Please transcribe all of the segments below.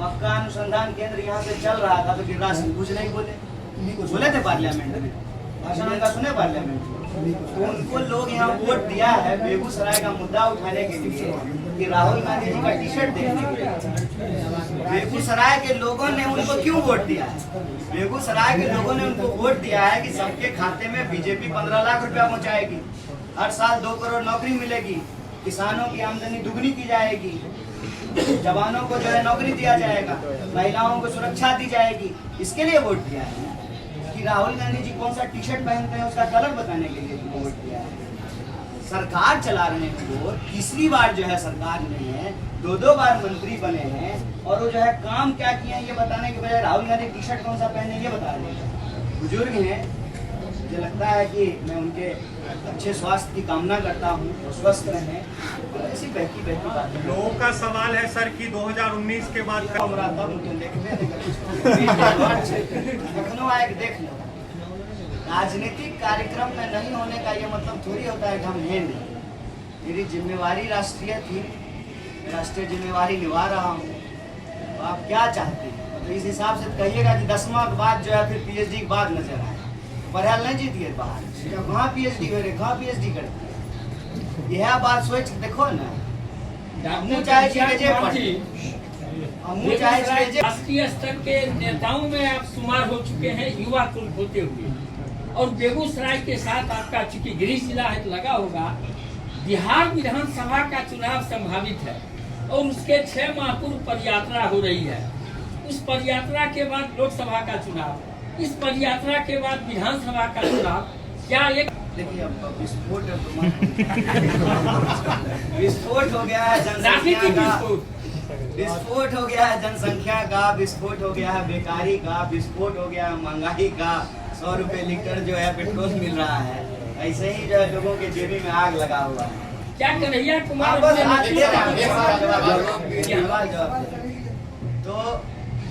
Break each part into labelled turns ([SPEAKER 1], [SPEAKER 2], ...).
[SPEAKER 1] मक्का अनुसंधान केंद्र यहाँ से चल रहा था तो गिरिराज सिंह कुछ नहीं बोले थे पार्लियामेंट में, भाषण उनका सुने पार्लियामेंट में। तो उनको लोग यहाँ वोट दिया है बेगूसराय का मुद्दा उठाने के लिए कि राहुल गांधी जी का टी शर्ट देखने के लिए। बेगूसराय के लोगों ने उनको क्यों वोट दिया है? बेगूसराय के लोगों ने उनको वोट दिया है कि सबके खाते में बीजेपी 15 लाख रुपया पहुँचाएगी, हर साल 2 करोड़ नौकरी मिलेगी, किसानों की आमदनी दुगनी की जाएगी, जवानों को जो है नौकरी दिया जाएगा, महिलाओं को सुरक्षा दी जाएगी। इसके लिए वोट दिया है कि राहुल गांधी जी कौन सा टी शर्ट पहनते हैं उसका कलर बताने के लिए वोट दिया है। सरकार चला रहे हैं वो, तीसरी बार जो है सरकार में है, 2 बार मंत्री बने हैं और वो जो है काम क्या किए हैं ये बताने के बजाय राहुल गांधी टी शर्ट कौन सा पहने ये बता रहे हैं। बुजुर्ग हैं, मुझे लगता है कि मैं उनके अच्छे स्वास्थ्य की कामना करता हूँ, स्वस्थ रहें। ऐसी बहकी बात
[SPEAKER 2] लोगों का सवाल है सर कि 2019 के बाद
[SPEAKER 1] लखनऊ आए देख लो। राजनीतिक कार्यक्रम में नहीं होने का ये मतलब थोड़ी होता है कि हम हैं नहीं। मेरी जिम्मेवारी राष्ट्रीय थी, राष्ट्रीय जिम्मेवारी निभा रहा हूँ। तो आप क्या चाहते हैं? तो इस हिसाब से कहिएगा कि 10वां के बाद जो है फिर PhD के बाद नजर आए, पढ़ाई नहीं जीती है बाहर, कहाँ PhD हो रहे, कहाँ PhD करते? यह बात सोच देखो ना।
[SPEAKER 3] राष्ट्रीय स्तर के नेताओं में आप शुमार हो चुके हैं युवा कुल होते हुए, और बेगूसराय के साथ आपका चूंकि गृह जिला है तो लगा होगा। बिहार विधानसभा का चुनाव संभावित है और उसके 6 माह पूर्व पदयात्रा हो रही है। उस पदयात्रा के बाद लोकसभा का चुनाव, इस पदयात्रा के बाद विधानसभा का चुनाव, क्या एक
[SPEAKER 1] देखिए अब विस्फोट हो गया है जनसंख्या का, विस्फोट हो गया है जनसंख्या का, विस्फोट हो गया है बेकारी का, विस्फोट हो गया है महंगाई का। 100 रुपए लीटर जो है पेट्रोल मिल रहा है, ऐसे ही जो है लोगों के जेबी में आग लगा हुआ है।
[SPEAKER 3] क्या कन्हैया कुमार
[SPEAKER 1] तो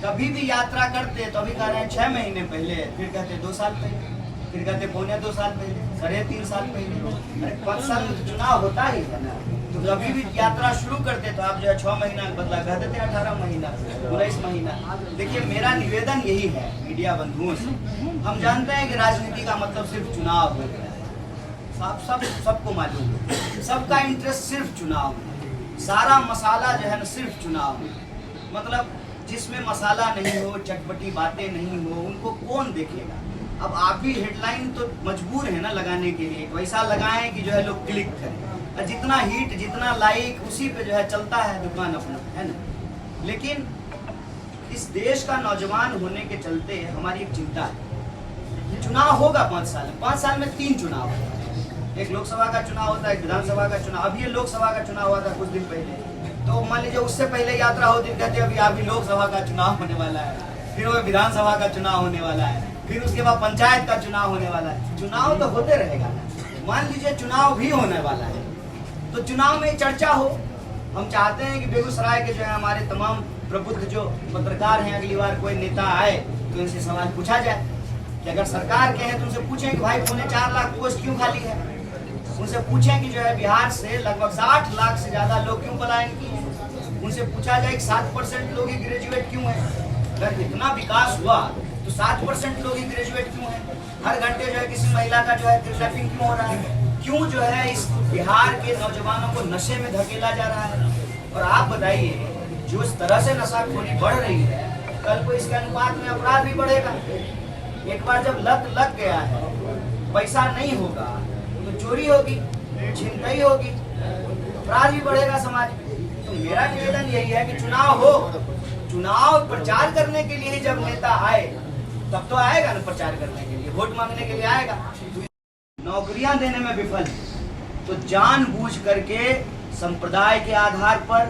[SPEAKER 1] कभी भी यात्रा करते तो अभी कह रहे हैं 6 महीने पहले, फिर कहते 2 साल पहले, फिर कहते 2.25 साल पहले, 3.5 साल पहले। अरे 5 साल में तो चुनाव होता ही है ना। तो कभी भी यात्रा शुरू करते तो आप जो है 6 महीना का बदला कह देते 18 महीना, 19 महीना। देखिए मेरा निवेदन यही है मीडिया बंधुओं से, हम जानते हैं कि राजनीति का मतलब सिर्फ चुनाव हो गया है, सबको मालूम है, सबका इंटरेस्ट सिर्फ चुनाव में, सारा मसाला जो है ना सिर्फ चुनाव में। मतलब जिसमें मसाला नहीं हो, चटपटी बातें नहीं हो, उनको कौन देखेगा? अब आप भी हेडलाइन तो मजबूर है ना लगाने के लिए, वैसा लगाएं कि जो है लोग क्लिक करें, और जितना हिट जितना लाइक उसी पे जो है चलता है दुकान अपना, है ना। लेकिन इस देश का नौजवान होने के चलते हमारी एक चिंता है, चुनाव होगा 5 साल में, 5 साल में 3 चुनाव होगा, एक लोकसभा का चुनाव होता है, एक विधानसभा का चुनाव। अभी ये लोकसभा का चुनाव हुआ था कुछ दिन पहले, तो मान लीजिए उससे पहले यात्रा होती, कहते अभी लोकसभा का चुनाव होने वाला है, फिर वो विधानसभा का चुनाव होने वाला है, फिर उसके बाद पंचायत का चुनाव होने वाला है। चुनाव तो होते रहेगा ना, मान लीजिए चुनाव भी होने वाला है तो चुनाव में चर्चा हो। हम चाहते हैं कि बेगूसराय के जो है हमारे तमाम प्रबुद्ध जो पत्रकार हैं, अगली बार कोई नेता आए तो इनसे सवाल पूछा जाए कि अगर सरकार के हैं तो उनसे पूछें कि भाई 4.25 लाख पोस्ट क्यों खाली है। उनसे पूछें कि जो है बिहार से लगभग 60 लाख से ज्यादा लोग क्यों पलायन किए हैं। उनसे पूछा जाए कि 7% लोग ही ग्रेजुएट क्यों है। अगर इतना विकास हुआ तो 7% लोग ही ग्रेजुएट क्यों है। हर घंटे जो है किसी महिला का जो है किडनैपिंग क्यों हो रहा है, क्यों जो है इस बिहार के नौजवानों को नशे में धकेला जा रहा है। और आप बताइए जो इस तरह से नशाखोरी बढ़ रही है, कल को इसके अनुपात में अपराध भी बढ़ेगा। एक बार जब लत लग गया है, पैसा नहीं होगा तो चोरी होगी, छिनतई होगी, अपराध भी बढ़ेगा समाज में। तो मेरा निवेदन यही है कि चुनाव हो, चुनाव प्रचार करने के लिए जब नेता आए तब तो आएगा ना, प्रचार करने के लिए, वोट मांगने के लिए आएगा। नौकरियां देने में विफल तो जानबूझ करके संप्रदाय के आधार पर,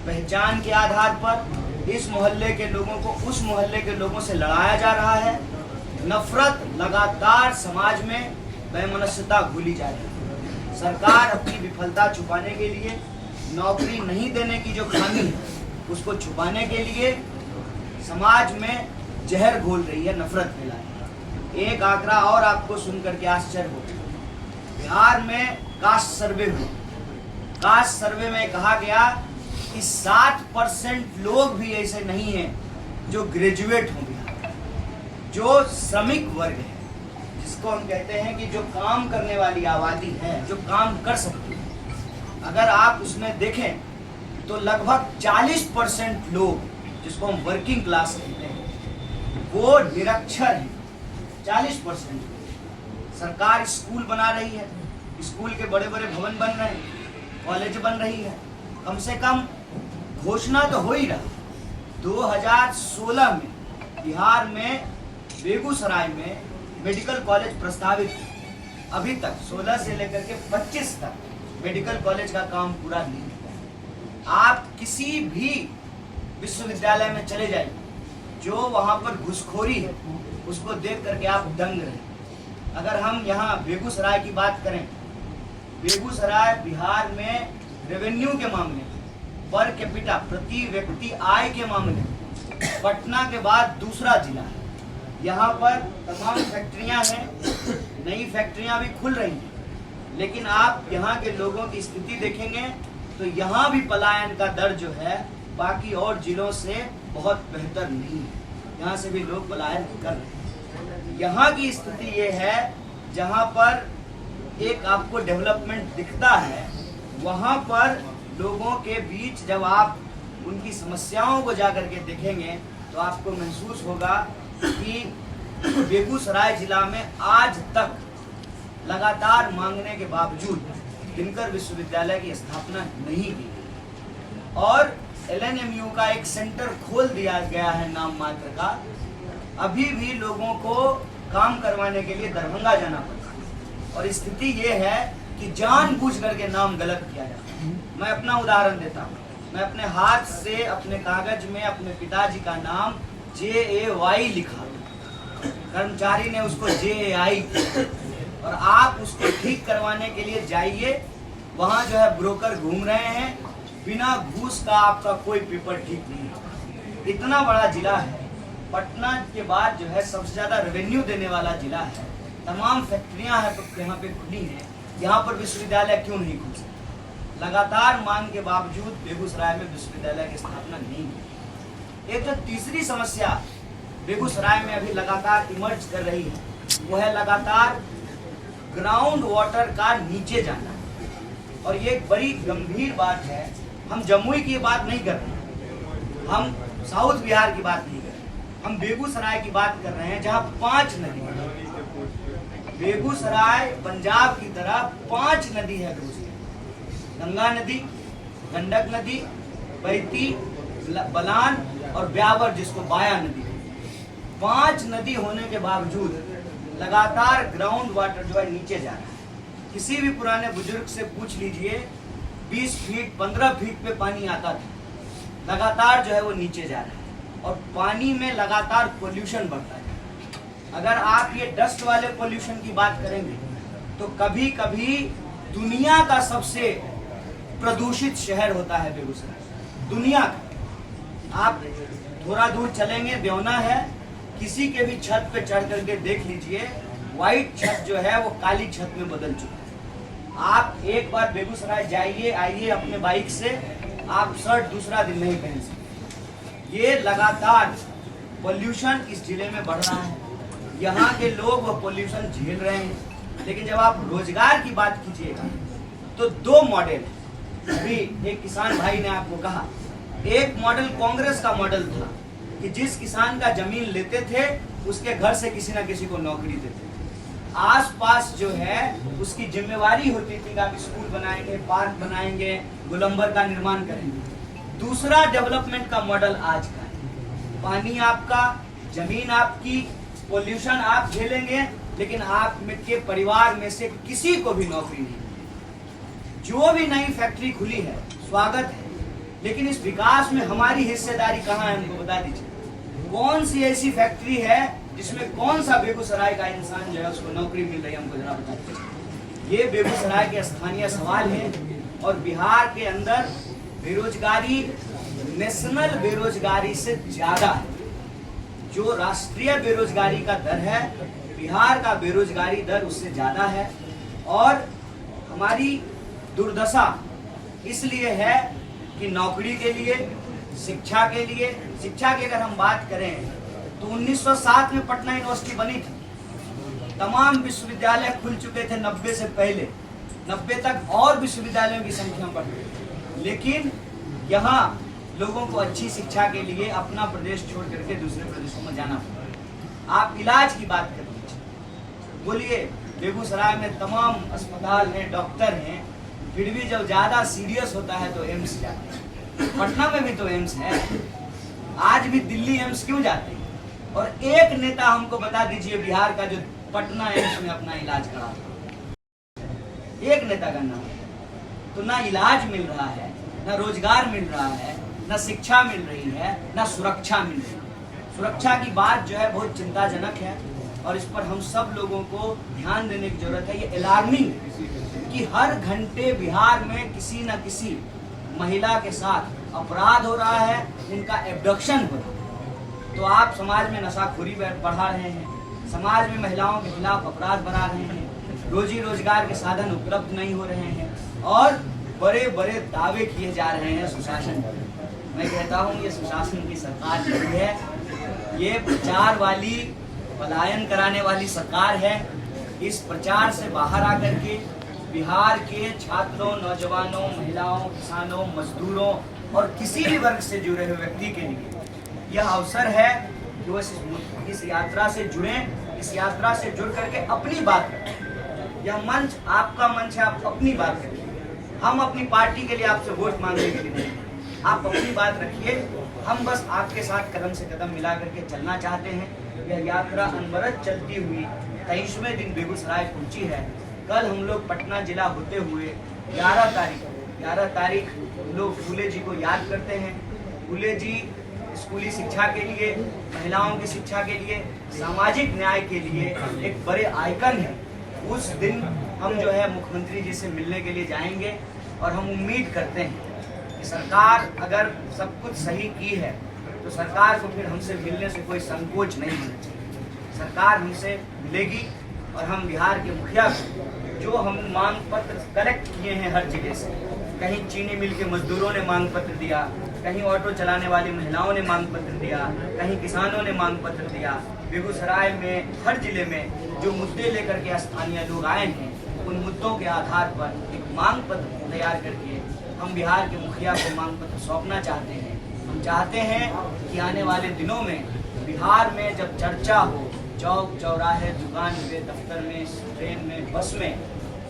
[SPEAKER 1] पहचान के आधार पर इस मोहल्ले के लोगों को उस मोहल्ले के लोगों से लड़ाया जा रहा है। नफरत लगातार समाज में, वैमनस्यता भूली जा रही है। सरकार अपनी विफलता छुपाने के लिए, नौकरी नहीं देने की जो खामी है उसको छुपाने के लिए समाज में जहर घोल रही है, नफरत फैला रही है। एक आंकड़ा और आपको सुनकर के आश्चर्य होगा, बिहार में कास्ट सर्वे हुआ। कास्ट सर्वे में कहा गया कि 60% लोग भी ऐसे नहीं हैं जो ग्रेजुएट हों बिहार में। जो श्रमिक वर्ग है, जिसको हम कहते हैं कि जो काम करने वाली आबादी है, जो काम कर सकती है, अगर आप उसमें देखें तो लगभग 40% लोग, जिसको हम वर्किंग क्लास कहते हैं, वो निरक्षर हैं। 40%। सरकार स्कूल बना रही है, स्कूल के बड़े बड़े भवन बन रहे हैं, कॉलेज बन रही है, कम से कम घोषणा तो हो ही रहा। 2016 में बिहार में बेगूसराय में मेडिकल कॉलेज प्रस्तावित है। अभी तक 16 से लेकर के 25 तक मेडिकल कॉलेज का काम पूरा नहीं हुआ। आप किसी भी विश्वविद्यालय में चले जाइए, जो वहाँ पर घुसखोरी है उसको देख करके आप दंग रहे। अगर हम यहाँ बेगूसराय की बात करें, बेगूसराय बिहार में रेवेन्यू के मामले पर कैपिटा, प्रति व्यक्ति आय के मामले पटना के बाद दूसरा जिला है। यहाँ पर तमाम फैक्ट्रियाँ हैं, नई फैक्ट्रियाँ भी खुल रही हैं, लेकिन आप यहाँ के लोगों की स्थिति देखेंगे तो यहाँ भी पलायन का दर जो है बाकी और जिलों से बहुत बेहतर नहीं है। यहाँ से भी लोग पलायन कर रहे हैं। यहाँ की स्थिति ये है, जहाँ पर एक आपको डेवलपमेंट दिखता है, वहाँ पर लोगों के बीच जब आप उनकी समस्याओं को जाकर के देखेंगे तो आपको महसूस होगा कि बेगूसराय जिला में आज तक लगातार मांगने के बावजूद दिनकर विश्वविद्यालय की स्थापना नहीं की गई और LNMU का एक सेंटर खोल दिया गया है नाम मात्र का। अभी भी लोगों को काम करवाने के लिए दरभंगा जाना पड़ता है और स्थिति ये है कि जानबूझ करके नाम गलत किया जाता है। मैं अपना उदाहरण देता हूँ। मैं अपने हाथ से अपने कागज में अपने पिताजी का नाम JAY लिखा, कर्मचारी ने उसको JAI किया और आप उसको ठीक करवाने के लिए जाइए, वहाँ जो है ब्रोकर घूम रहे हैं, बिना घूस का आपका कोई पेपर ठीक नहीं है। इतना बड़ा जिला है, पटना के बाद जो है सबसे ज्यादा रेवेन्यू देने वाला जिला है, तमाम फैक्ट्रियां हैं यहाँ पे खुली हैं, यहाँ पर विश्वविद्यालय क्यों नहीं खुल सकते? लगातार मांग के बावजूद बेगूसराय में विश्वविद्यालय की स्थापना नहीं हुई। एक जो तीसरी समस्या बेगूसराय में अभी लगातार इमर्ज कर रही है, वो है लगातार ग्राउंड वाटर का नीचे जाना। और ये एक बड़ी गंभीर बात है। हम जमुई की बात नहीं कर रहे, हम साउथ बिहार की बात नहीं कर रहे, हम बेगूसराय की बात कर रहे हैं, जहाँ 5 नदी है। बेगूसराय पंजाब की तरह 5 नदी है बेगूसराय, गंगा नदी, गंडक नदी, बैती, बलान और ब्यावर, जिसको बाया नदी। 5 नदी होने के बावजूद लगातार ग्राउंड वाटर जो है नीचे जा रहा है। किसी भी पुराने बुजुर्ग से पूछ लीजिए, 20 फीट 15 फीट पे पानी आता था, लगातार जो है वो नीचे जा रहा है और पानी में लगातार पोल्यूशन बढ़ता है। अगर आप ये डस्ट वाले पोल्यूशन की बात करेंगे तो कभी कभी दुनिया का सबसे प्रदूषित शहर होता है बेगूसराय, दुनिया का। आप थोड़ा दूर चलेंगे, ब्योना है, किसी के भी छत पे चढ़ करके देख लीजिए, व्हाइट छत जो है वो काली छत में बदल चुकी है। आप एक बार बेगूसराय जाइए आइए अपने बाइक से, आप शर्ट दूसरा दिन नहीं पहन सकते। ये लगातार पोल्यूशन इस जिले में बढ़ रहा है, यहाँ के लोग वो पोल्यूशन झेल रहे हैं। लेकिन जब आप रोजगार की बात कीजिएगा तो 2 मॉडल है। अभी एक किसान भाई ने आपको कहा, एक मॉडल कांग्रेस का मॉडल था कि जिस किसान का जमीन लेते थे उसके घर से किसी ना किसी को नौकरी देते थे, आसपास जो है उसकी जिम्मेवारी होती थी कि आप स्कूल बनाएंगे, पार्क बनाएंगे, गोलंबर का निर्माण करेंगे। दूसरा डेवलपमेंट का मॉडल आज का है, पानी आपका, जमीन आपकी, पोल्यूशन आप झेलेंगे, लेकिन आप के परिवार में से किसी को भी नौकरी नहीं। जो भी नई फैक्ट्री खुली है स्वागत है, लेकिन इस विकास में हमारी हिस्सेदारी कहाँ है, हमको बता दीजिए। कौन सी ऐसी फैक्ट्री है जिसमें कौन सा बेगूसराय का इंसान जो है उसको नौकरी मिल रही है, हमको जरा बता दीजिए। ये बेगूसराय के स्थानीय सवाल है। और बिहार के अंदर बेरोजगारी नेशनल बेरोजगारी से ज्यादा है। जो राष्ट्रीय बेरोजगारी का दर है, बिहार का बेरोजगारी दर उससे ज्यादा है। और हमारी दुर्दशा इसलिए है कि नौकरी के लिए, शिक्षा के लिए, शिक्षा की अगर हम बात करें तो 1907 में पटना यूनिवर्सिटी बनी थी। तमाम विश्वविद्यालय खुल चुके थे 90 से पहले, 90 तक और विश्वविद्यालयों की संख्या बढ़ गई। लेकिन यहाँ लोगों को अच्छी शिक्षा के लिए अपना प्रदेश छोड़ करके दूसरे प्रदेशों में जाना पड़ा। आप इलाज की बात कर लीजिए, बोलिए बेगूसराय में तमाम अस्पताल हैं, डॉक्टर हैं, फिर भी जब ज़्यादा सीरियस होता है तो एम्स जाते हैं। पटना में भी तो एम्स है, आज भी दिल्ली एम्स क्यों जाते हैं? और एक नेता हमको बता दीजिए बिहार का जो पटना एम्स में अपना इलाज करा, एक नेता का नाम। तो ना इलाज मिल रहा है, ना रोजगार मिल रहा है, ना शिक्षा मिल रही है, ना सुरक्षा मिल रही है। सुरक्षा की बात जो है बहुत चिंताजनक है और इस पर हम सब लोगों को ध्यान देने की जरूरत है। ये अलार्मिंग कि हर घंटे बिहार में किसी न किसी महिला के साथ अपराध हो रहा है, उनका एब्डक्शन हो रहा है। तो आप समाज में नशाखोरी बढ़ा रहे हैं, समाज में महिलाओं के खिलाफ अपराध बढ़ा रहे हैं, रोजी रोजगार के साधन उपलब्ध नहीं हो रहे हैं और बड़े बड़े दावे किए जा रहे हैं सुशासन। मैं कहता हूँ ये सुशासन की सरकार नहीं है, ये प्रचार वाली, पलायन कराने वाली सरकार है। इस प्रचार से बाहर आकर के बिहार के छात्रों, नौजवानों, महिलाओं, किसानों, मजदूरों और किसी भी वर्ग से जुड़े हुए व्यक्ति के लिए यह अवसर है कि वो इस यात्रा से जुड़ें, इस यात्रा से जुड़ करके अपनी बात रखें। यह मंच आपका मंच है, आप अपनी बात रखिए। हम अपनी पार्टी के लिए आपसे वोट मांगने के लिए नहीं, आप अपनी बात रखिए। हम बस आपके साथ कदम से कदम मिला करके चलना चाहते हैं। यह यात्रा अनवरत चलती हुई 23वें दिन बेगूसराय पहुंची है। कल हम लोग पटना जिला होते हुए 11 तारीख लोग फूले जी को याद करते हैं। फूले जी स्कूली शिक्षा के लिए, महिलाओं की शिक्षा के लिए, सामाजिक न्याय के लिए एक बड़े आइकन है। उस दिन हम जो है मुख्यमंत्री जी से मिलने के लिए जाएंगे और हम उम्मीद करते हैं कि सरकार अगर सब कुछ सही की है तो सरकार को फिर हमसे मिलने से कोई संकोच नहीं होना चाहिए। सरकार हमसे मिलेगी और हम बिहार के मुखिया को जो हम मांग पत्र कलेक्ट किए हैं हर जिले से, कहीं चीनी मिल के मजदूरों ने मांग पत्र दिया, कहीं ऑटो चलाने वाली महिलाओं ने मांग पत्र दिया, कहीं किसानों ने मांग पत्र दिया। बेगूसराय में हर जिले में जो मुद्दे लेकर के स्थानीय लोग आए हैं, उन मुद्दों के आधार पर एक मांग पत्र तैयार करके हम बिहार के मुखिया को मांग पत्र सौंपना चाहते हैं। हम चाहते हैं कि आने वाले दिनों में बिहार में जब चर्चा हो, चौक चौराहे, दुकान पे, दफ्तर में, ट्रेन में, बस में,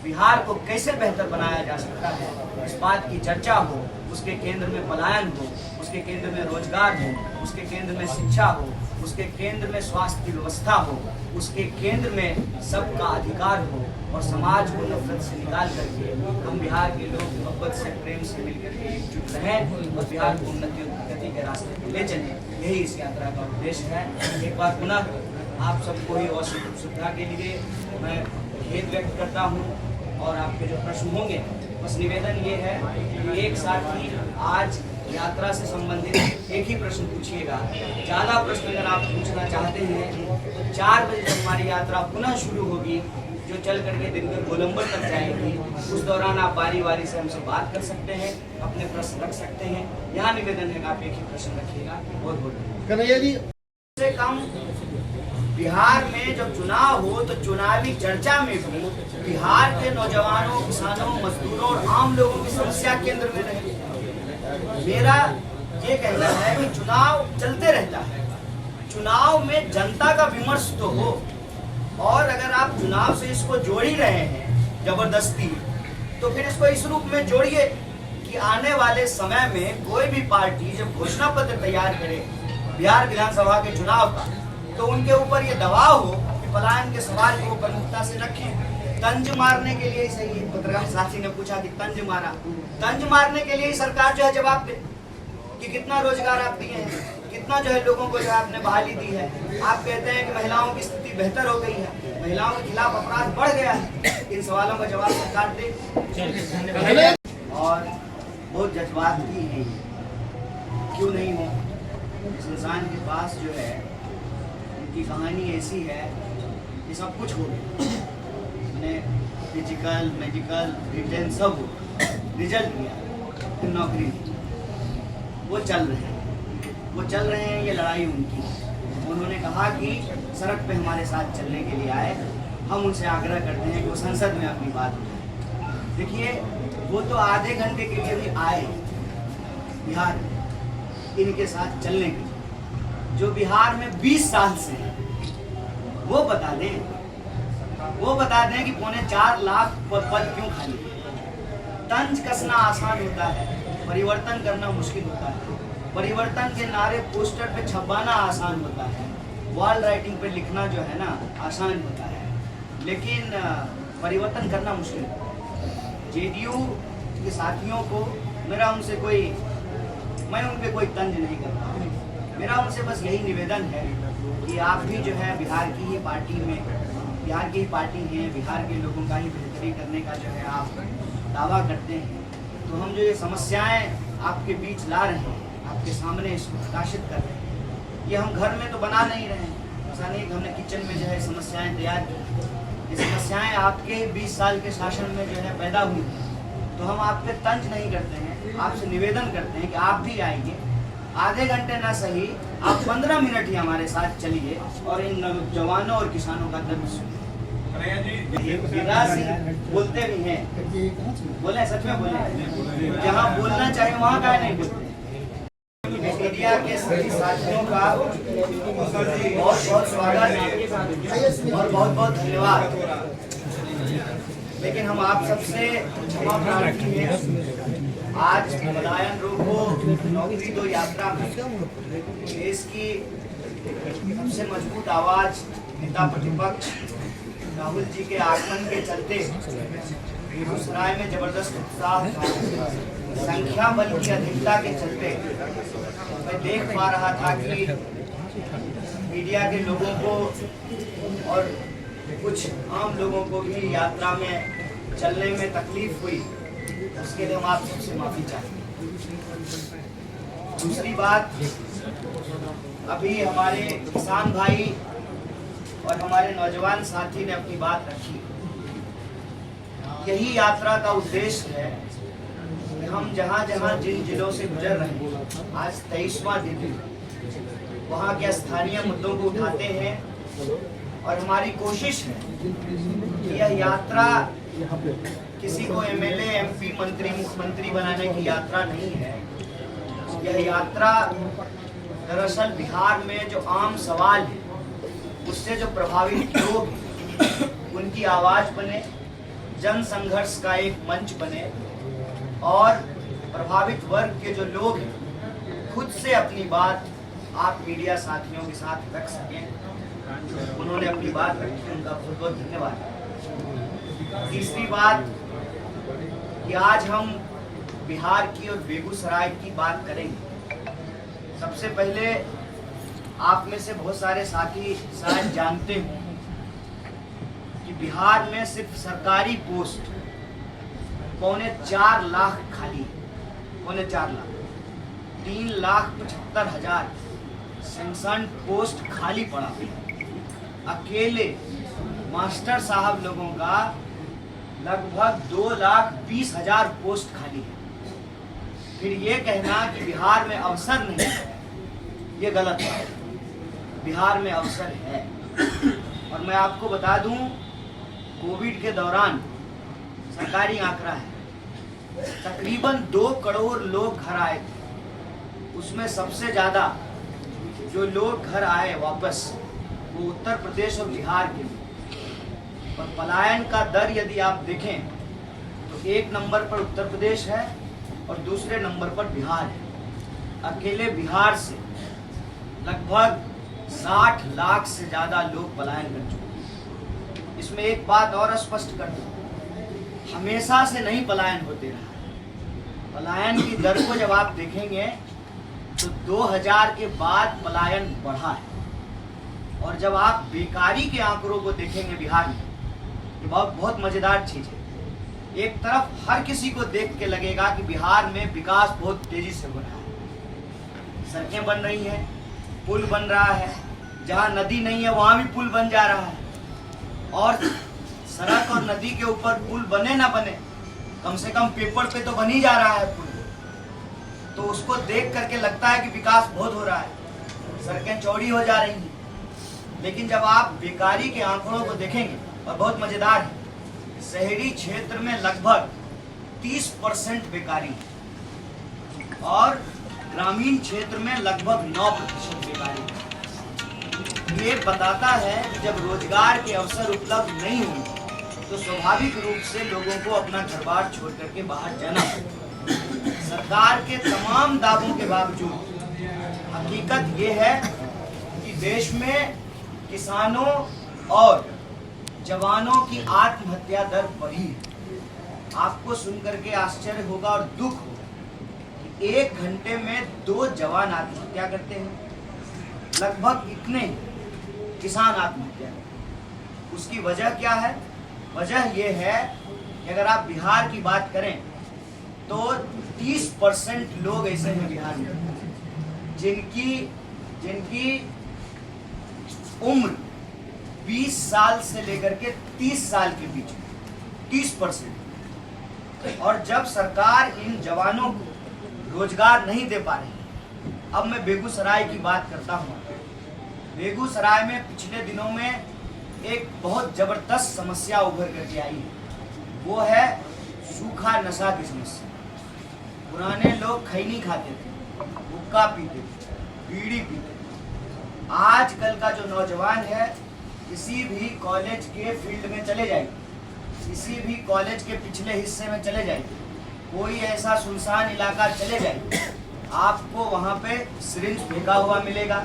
[SPEAKER 1] बिहार को कैसे बेहतर बनाया जा सकता है, इस बात की चर्चा हो। उसके केंद्र में पलायन हो, उसके केंद्र में रोजगार हो, उसके केंद्र में शिक्षा हो, उसके केंद्र में स्वास्थ्य की व्यवस्था हो, उसके केंद्र में सबका अधिकार हो और समाज को नफरत से निकाल करके हम बिहार के लोग मोहब्बत से, प्रेम से मिलकर के एकजुट रहें और बिहार को उन्नति और प्रगति के रास्ते पर ले चलें। यही इस यात्रा का उद्देश्य है। एक बार पुनः आप सबको ही और सुविधा के लिए मैं खेद व्यक्त करता हूँ और आपके जो प्रश्न होंगे, बस निवेदन ये है कि एक साथ ही आज यात्रा से संबंधित एक ही प्रश्न पूछिएगा। ज़्यादा प्रश्न अगर आप पूछना चाहते हैं तो 4 बजे जब हमारी यात्रा पुनः शुरू होगी, जो चल करके दिन में गोलंबर तक जाएगी, उस दौरान आप बारी बारी से हमसे बात कर सकते हैं, अपने प्रश्न रख सकते हैं। यहाँ निवेदन है कि आप एक ही प्रश्न रखिएगा। बहुत बहुत
[SPEAKER 4] कन्हैया जी
[SPEAKER 1] से कम बिहार में जब चुनाव हो तो चुनावी चर्चा में भी बिहार के नौजवानों, किसानों, मजदूरों और आम लोगों की समस्या केंद्र में रहे। मेरा ये कहना है कि चुनाव चलते रहता है, चुनाव में जनता का विमर्श तो हो, और अगर आप चुनाव से इसको जोड़ ही रहे हैं जबरदस्ती, तो फिर इसको इस रूप में जोड़िए कि आने वाले समय में कोई भी पार्टी जब घोषणा पत्र तैयार करे बिहार विधानसभा के चुनाव का, तो उनके ऊपर ये दबाव हो कि पलायन के सवाल को प्रमुखता से रखें। तंज मारने के लिए सही है, पत्रकार साथी ने पूछा कि तंज मारा, तंज मारने के लिए सरकार जो है जवाब दे कि कितना रोजगार आप दिए हैं, कितना जो है लोगों को जो है आपने बहाली दी है। आप कहते हैं कि महिलाओं की स्थिति बेहतर हो गई है, महिलाओं के खिलाफ अपराध बढ़ गया है। इन सवालों का जवाब सरकार दे। और बहुत जज्बाती है, क्यों नहीं हो? इस इंसान के पास जो है उनकी कहानी ऐसी है कि सब कुछ हो गया, मैंने फिजिकल, मेडिकल, रिटर्न सब हो, रिजल्ट दिया, फिर नौकरी नहीं। वो चल रहे हैं, ये लड़ाई उनकी है। उन्होंने कहा कि सड़क पे हमारे साथ चलने के लिए आए, हम उनसे आग्रह करते हैं कि वो संसद में अपनी बात उठाएं। देखिए, वो तो आधे घंटे के लिए भी आए बिहार इनके साथ चलने के लिए, जो बिहार में 20 साल से है, वो बता दें कि 4.25 लाख पद क्यों खाली है। तंज कसना आसान होता है, परिवर्तन करना मुश्किल होता है। परिवर्तन के नारे पोस्टर पे छपवाना आसान होता है, वॉल राइटिंग पे लिखना जो है ना आसान होता है, लेकिन परिवर्तन करना मुश्किल होता है। जेडीयू के साथियों को मैं उन पे कोई तंज नहीं करता हूँ। मेरा उनसे बस यही निवेदन है कि आप भी जो है बिहार की ही पार्टी हैं, बिहार के लोगों का ही बेहतरी करने का जो है आप दावा करते हैं, तो हम जो ये समस्याएं आपके बीच ला रहे हैं, आपके सामने इसको प्रकाशित कर रहे हैं, ये हम घर में तो बना नहीं रहे हैं। ऐसा नहीं कि हमने किचन में जो है समस्याएं तैयार की, ये समस्याएं आपके 20 साल के शासन में जो है पैदा हुई हैं। तो हम आप पे तंज नहीं करते हैं, आपसे निवेदन करते हैं कि आप भी आइए, आधे घंटे ना सही, आप 15 मिनट ही हमारे साथ चलिए और इन नौजवानों और किसानों का दर्द सुनिए। बोलते भी हैं, बोले सच में बोले, जहाँ बोलना चाहिए वहाँ का नहीं बोलते। मीडिया के सभी साथियों का बहुत बहुत स्वागत और बहुत बहुत धन्यवाद। लेकिन हम आप सबसे क्षमा प्रार्थी हैं। आज पलायन रोको नौकरी दो यात्रा में देश की सबसे मजबूत आवाज नेता प्रतिपक्ष राहुल जी के आगमन के चलते बेगूसराय में जबरदस्त उत्साह, संख्या बल की अधिकता के चलते मैं देख पा रहा था कि मीडिया के लोगों को और कुछ आम लोगों को भी यात्रा में चलने में तकलीफ हुई। उसके लिए हम आप सबसे माफी चाहते हैं। दूसरी बात, अभी हमारे किसान भाई और हमारे नौजवान साथी ने अपनी बात रखी। यही यात्रा का उद्देश्य है कि हम जहाँ जहाँ जिन जिलों से गुजर रहे हैं, आज 23वां दिन है, वहाँ के स्थानीय मुद्दों को उठाते हैं और हमारी कोशिश है कि यह यात्रा किसी को एमएलए, एमपी, मंत्री, मुख्यमंत्री बनाने की यात्रा नहीं है। यह यात्रा दरअसल बिहार में जो आम सवाल है, उससे जो प्रभावित लोग हैं, उनकी आवाज बने, जन संघर्ष का एक मंच बने और प्रभावित वर्ग के जो लोग हैं खुद से अपनी बात आप मीडिया साथियों के साथ रख सकें। उन्होंने अपनी बात रखी, उनका बहुत बहुत धन्यवाद। तीसरी बात कि आज हम बिहार की और बेगूसराय की बात करेंगे। सबसे पहले आप में से बहुत सारे साथी शायद जानते हो कि बिहार में सिर्फ सरकारी पोस्ट 4.25 लाख खाली है। 4.25 लाख, 3,75,000 सेंक्शन पोस्ट खाली पड़ा। अकेले मास्टर साहब लोगों का लगभग 2,20,000 पोस्ट खाली है। फिर ये कहना कि बिहार में अवसर नहीं है, ये गलत है। बिहार में अवसर है। और मैं आपको बता दूं, कोविड के दौरान सरकारी आंकड़ा है, तकरीबन 2 करोड़ लोग घर आए थे। उसमें सबसे ज़्यादा जो लोग घर आए वापस, वो उत्तर प्रदेश और बिहार के लोग। और पलायन का दर यदि आप देखें तो 1 नंबर पर उत्तर प्रदेश है और दूसरे नंबर पर बिहार है। अकेले बिहार से लगभग 60 लाख से ज़्यादा लोग पलायन कर चुके हैं। इसमें एक बात और स्पष्ट कर दूं, हमेशा से नहीं पलायन होते रहा। पलायन की दर को जब आप देखेंगे तो 2000 के बाद पलायन बढ़ा है। और जब आप बेकारी के आंकड़ों को देखेंगे बिहार में, ये बहुत मजेदार चीज है। एक तरफ हर किसी को देख के लगेगा कि बिहार में विकास बहुत तेजी से हो रहा है, सड़कें बन रही हैं, पुल बन रहा है, जहाँ नदी नहीं है वहाँ भी पुल बन जा रहा है। और सड़क और नदी के ऊपर पुल बने ना बने, कम से कम पेपर पे तो बन ही जा रहा है पुल। तो उसको देख करके लगता है कि विकास बहुत हो रहा है, सड़कें चौड़ी हो जा रही हैं। लेकिन जब आप बेकारी के आंकड़ों को देखेंगे, और बहुत मजेदार है, शहरी क्षेत्र में लगभग 30% बेकारी है और ग्रामीण क्षेत्र में लगभग 9% बेकारी है। ये बताता है कि जब रोजगार के अवसर उपलब्ध नहीं होंगे तो स्वाभाविक रूप से लोगों को अपना घर बार छोड़ करके बाहर जाना पड़ेगा। सरकार के तमाम दावों के बावजूद हकीकत ये है कि देश में किसानों और जवानों की आत्महत्या दर बढ़ी है। आपको सुनकर के आश्चर्य होगा और दुख होगा कि 1 घंटे में 2 जवान आत्महत्या करते हैं, लगभग इतने किसान आत्महत्या करते हैं। उसकी वजह क्या है? वजह यह है कि अगर आप बिहार की बात करें तो 30% लोग ऐसे हैं बिहार में जिनकी उम्र 20 साल से लेकर के 30 साल के बीच में, 30%। और जब सरकार इन जवानों को रोजगार नहीं दे पा रही, अब मैं बेगूसराय की बात करता हूँ। बेगूसराय में पिछले दिनों में एक बहुत जबरदस्त समस्या उभर करके आई है, वो है सूखा नशा की समस्या। पुराने लोग खैनी खाते थे, हुक्का पीते थे, बीड़ी पीते थे। आजकल का जो नौजवान है, किसी भी कॉलेज के फील्ड में चले जाइए, किसी भी कॉलेज के पिछले हिस्से में चले जाइए, कोई ऐसा सुनसान इलाका चले जाइए, आपको वहाँ पे सिरिंज फेंका हुआ मिलेगा।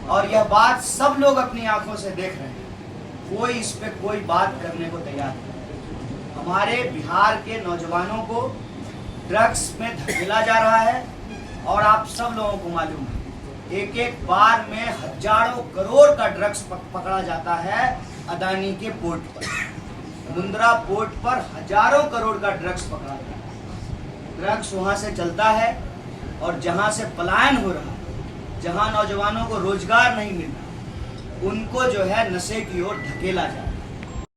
[SPEAKER 1] और यह बात सब लोग अपनी आंखों से देख रहे हैं, कोई इस पे कोई बात करने को तैयार नहीं। हमारे बिहार के नौजवानों को ड्रग्स में धकेला जा रहा है और आप सब लोगों को मालूम है, एक बार में हजारों करोड़ का ड्रग्स पकड़ा जाता है। अदानी के पोर्ट पर, मुंद्रा पोर्ट पर हजारों करोड़ का ड्रग्स पकड़ा जाता है। ड्रग्स वहां से चलता है और जहां से पलायन हो रहा है, जहां नौजवानों को रोजगार नहीं मिल रहा, उनको जो है नशे की ओर धकेला जाता है।